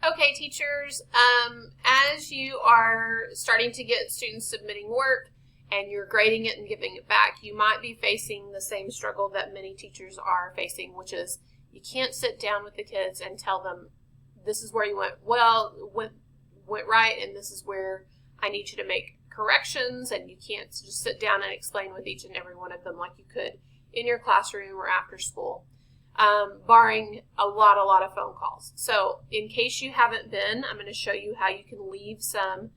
Okay, teachers, as you are starting to get students submitting work and you're grading it and giving it back, you might be facing the same struggle that many teachers are facing, which is you can't sit down with the kids and tell them, this is where you went right, and this is where I need you to make corrections, and you can't just sit down and explain with each and every one of them like you could in your classroom or after school. Barring a lot of phone calls. So in case you haven't been, I'm going to show you how you can leave some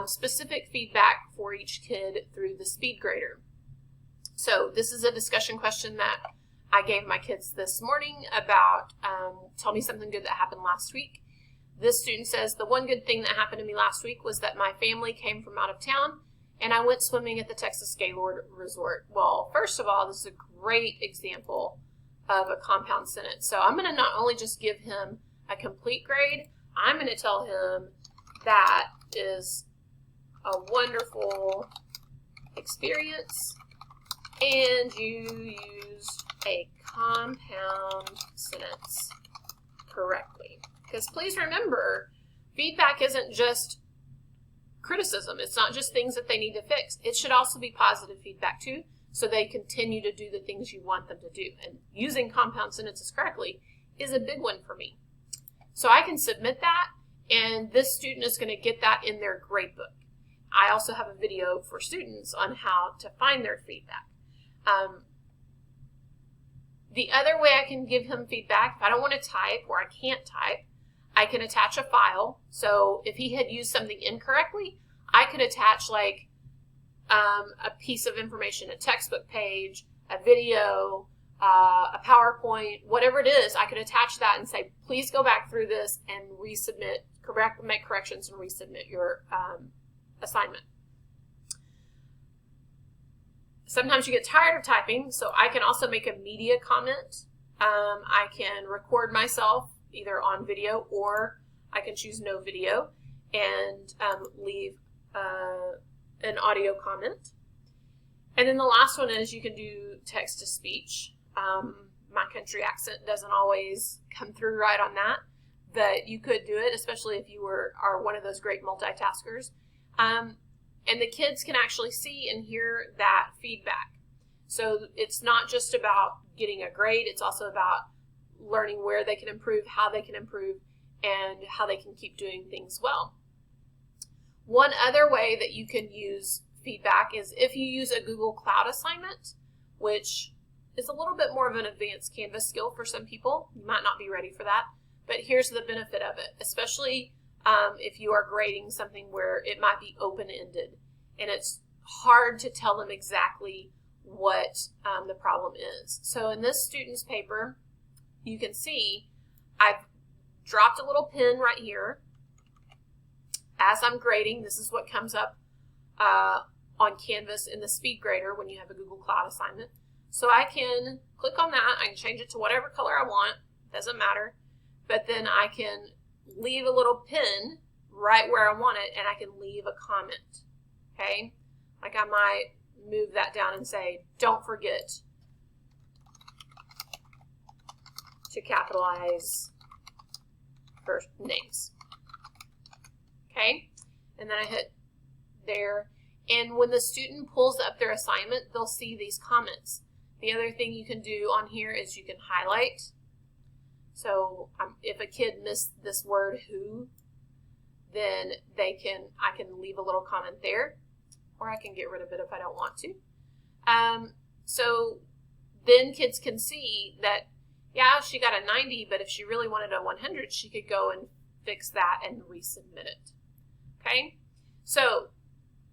specific feedback for each kid through the speed grader. So this is a discussion question that I gave my kids this morning about tell me something good that happened last week. This student says, the one good thing that happened to me last week was that my family came from out of town and I went swimming at the Texas Gaylord Resort. Well, first of all, this is a great example of a compound sentence. So I'm going to not only just give him a complete grade, I'm going to tell him that is a wonderful experience and you used a compound sentence correctly. Because please remember, feedback isn't just criticism. It's not just things that they need to fix. It should also be positive feedback too, so they continue to do the things you want them to do. And using compound sentences correctly is a big one for me. So I can submit that, and this student is going to get that in their grade book. I also have a video for students on how to find their feedback. The other way I can give him feedback, if I don't want to type or I can't type, I can attach a file. So if he had used something incorrectly, I could attach like a piece of information, a textbook page, a video, a PowerPoint, whatever it is, I could attach that and say, please go back through this and resubmit, make corrections and resubmit your assignment. Sometimes you get tired of typing, so I can also make a media comment. I can record myself either on video, or I can choose no video and leave an audio comment. And then the last one is you can do text to speech. My country accent doesn't always come through right on that, but you could do it, especially if you are one of those great multitaskers. And the kids can actually see and hear that feedback. So it's not just about getting a grade, it's also about learning where they can improve, how they can improve, and how they can keep doing things well. One other way that you can use feedback is if you use a Google Cloud assignment, which is a little bit more of an advanced Canvas skill for some people. You might not be ready for that, but here's the benefit of it, especially if you are grading something where it might be open-ended and it's hard to tell them exactly what the problem is. So in this student's paper, you can see I've dropped a little pin right here. As I'm grading, this is what comes up on Canvas in the speed grader when you have a Google Cloud assignment. So I can click on that. I can change it to whatever color I want. Doesn't matter. But then I can leave a little pin right where I want it, and I can leave a comment. Okay? Like I might move that down and say, don't forget to capitalize first names. Okay? And then I hit there. And when the student pulls up their assignment, they'll see these comments. The other thing you can do on here is you can highlight. So if a kid missed this word who, then I can leave a little comment there, or I can get rid of it if I don't want to. So then kids can see that, yeah, she got a 90, but if she really wanted a 100, she could go and fix that and resubmit it. Okay? So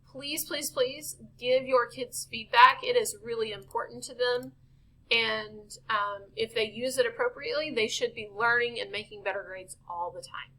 please, please, please give your kids feedback. It is really important to them. And if they use it appropriately, they should be learning and making better grades all the time.